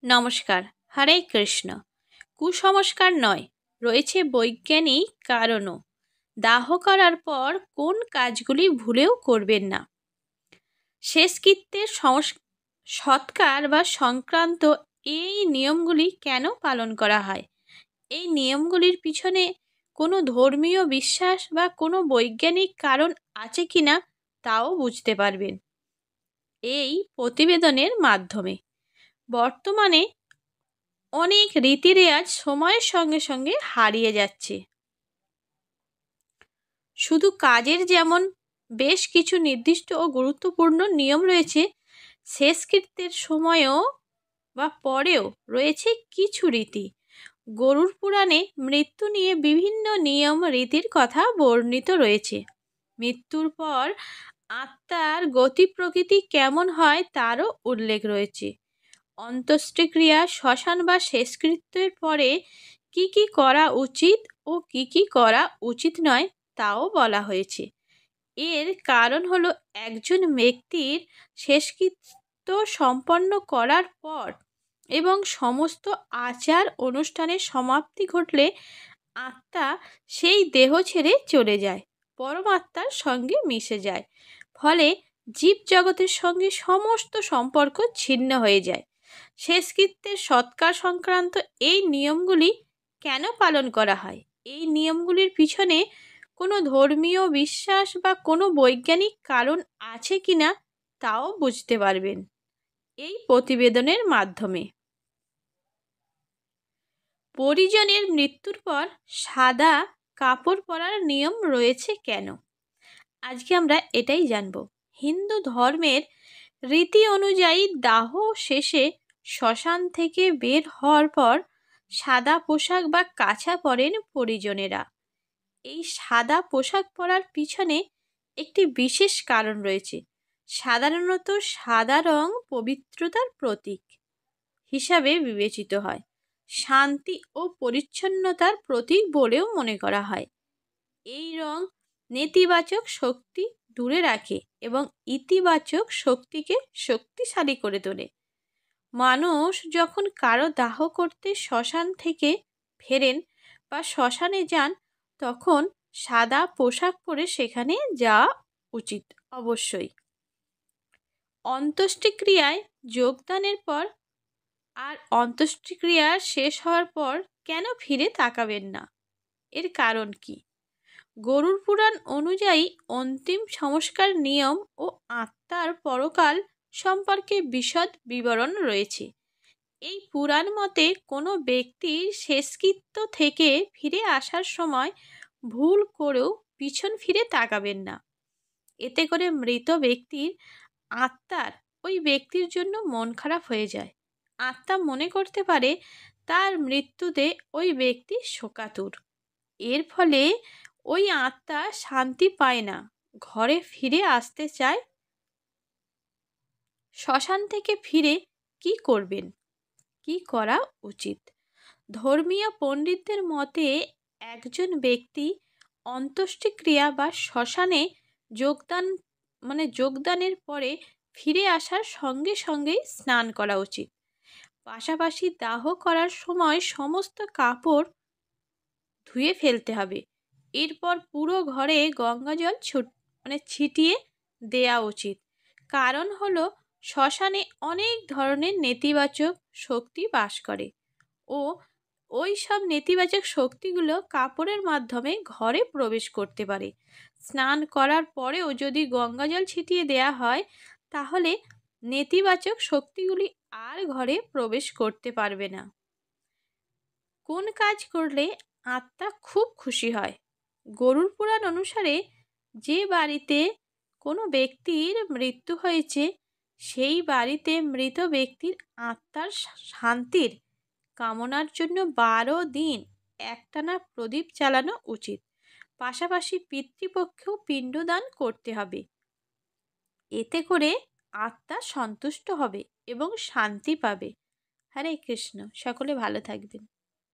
নমস্কার। হরে কৃষ্ণ। কুসংস্কার নয়, রয়েছে বৈজ্ঞানিক কারণও। দাহ করার পর কোন কাজগুলি ভুলেও করবেন না। শেষকৃত্যের সৎকার বা সংক্রান্ত এই নিয়মগুলি কেন পালন করা হয়? এই নিয়মগুলির পিছনে কোনো ধর্মীয় বিশ্বাস বা কোনো বৈজ্ঞানিক কারণ আছে কিনা তাও বুঝতে পারবেন এই প্রতিবেদনের মাধ্যমে। বর্তমানে অনেক রীতিরেওয়াজ সময়ের সঙ্গে সঙ্গে হারিয়ে যাচ্ছে। শুধু কাজের যেমন বেশ কিছু নির্দিষ্ট ও গুরুত্বপূর্ণ নিয়ম রয়েছে, শেষকৃত্যের সময়ও বা পরেও রয়েছে কিছু রীতি। গরুড় পুরাণে মৃত্যু নিয়ে বিভিন্ন নিয়ম রীতির কথা বর্ণিত রয়েছে। মৃত্যুর পর আত্মার গতি প্রকৃতি কেমন হয় তারও উল্লেখ রয়েছে। অন্ত্যেষ্টিক্রিয়া, শ্মশান বা শেষকৃত্যের পরে কি কি করা উচিত ও কি কি করা উচিত নয় তাও বলা হয়েছে। এর কারণ হলো একজন ব্যক্তির শেষকৃত্য সম্পন্ন করার পর এবং সমস্ত আচার অনুষ্ঠানের সমাপ্তি ঘটলে আত্মা সেই দেহ ছেড়ে চলে যায়, পরমাত্মার সঙ্গে মিশে যায়। ফলে জীব জগতের সঙ্গে সমস্ত সম্পর্ক ছিন্ন হয়ে যায়। শেষকৃত্যের সৎকার সংক্রান্ত এই নিয়মগুলি কেন পালন করা হয়? এই নিয়মগুলির পিছনে কোনো ধর্মীয় বিশ্বাস বা কোনো বৈজ্ঞানিক কারণ আছে কিনা তাও বুঝতে পারবেন এই প্রতিবেদনের মাধ্যমে। পরিজনের মৃত্যুর পর সাদা কাপড় পরার নিয়ম রয়েছে কেন? আজকে আমরা এটাই জানব। হিন্দু ধর্মের রীতি অনুযায়ী দাহ শেষে শ্মশান থেকে বের হওয়ার পর সাদা পোশাক বা কাছা পরেন পরিজনেরা। এই সাদা পোশাক পরার পিছনে একটি বিশেষ কারণ রয়েছে। সাধারণত সাদা রং পবিত্রতার প্রতীক হিসাবে বিবেচিত হয়, শান্তি ও পরিচ্ছন্নতার প্রতীক বলেও মনে করা হয়। এই রং নেতিবাচক শক্তি দূরে রাখে এবং ইতিবাচক শক্তিকে শক্তিশালী করে তোলে। মানুষ যখন কারো দাহ করতে শ্মশান থেকে ফেরেন বা শ্মশানে যান, তখন সাদা পোশাক পরে সেখানে যাওয়া উচিত অবশ্যই। অন্ত্যেষ্টিক্রিয়ায় যোগদানের পর আর অন্ত্যেষ্টিক্রিয়া শেষ হওয়ার পর কেন ফিরে তাকাবেন না? এর কারণ কি? গরুড় পুরাণ অনুযায়ী অন্তিম সংস্কার নিয়ম ও আত্মার পরকাল সম্পর্কে বিশদ বিবরণ রয়েছে। এই পুরাণ মতে কোনো ব্যক্তির শেষকৃত্য থেকে ফিরে আসার সময় ভুল করেও পিছন ফিরে তাকাবেন না। এতে করে মৃত ব্যক্তির আত্মার ওই ব্যক্তির জন্য মন খারাপ হয়ে যায়। আত্মা মনে করতে পারে তার মৃত্যুতে ওই ব্যক্তি শোকাতুর। এর ফলে ওই আত্মা শান্তি পায় না, ঘরে ফিরে আসতে চায়। শ্মশান থেকে ফিরে কি করবেন, কি করা উচিত? ধর্মীয় পণ্ডিতদের মতে একজন ব্যক্তি অন্ত্যেষ্টিক্রিয়া বা শ্মশানে যোগদানের পরে ফিরে আসার সঙ্গে সঙ্গেই স্নান করা উচিত। পাশাপাশি দাহ করার সময় সমস্ত কাপড় ধুয়ে ফেলতে হবে। এরপর পুরো ঘরে গঙ্গাজল ছিটিয়ে দেওয়া উচিত। কারণ হলো শ্মশানে অনেক ধরনের নেতিবাচক শক্তি বাস করে ও ওই সব নেতিবাচক শক্তিগুলো কাপড়ের মাধ্যমে ঘরে প্রবেশ করতে পারে। স্নান করার পরেও যদি গঙ্গাজল ছিটিয়ে দেওয়া হয়, তাহলে নেতিবাচক শক্তিগুলি আর ঘরে প্রবেশ করতে পারবে না। কোন কাজ করলে আত্মা খুব খুশি হয়? গরুড় পুরাণ অনুসারে যে বাড়িতে কোনো ব্যক্তির মৃত্যু হয়েছে, সেই বাড়িতে মৃত ব্যক্তির আত্মার শান্তির কামনার জন্য 12 দিন একটানা প্রদীপ জ্বালানো উচিত। পাশাপাশি পিতৃপক্ষেও পিণ্ডদান করতে হবে। এতে করে আত্মা সন্তুষ্ট হবে এবং শান্তি পাবে। হরে কৃষ্ণ। সকলে ভালো থাকবেন।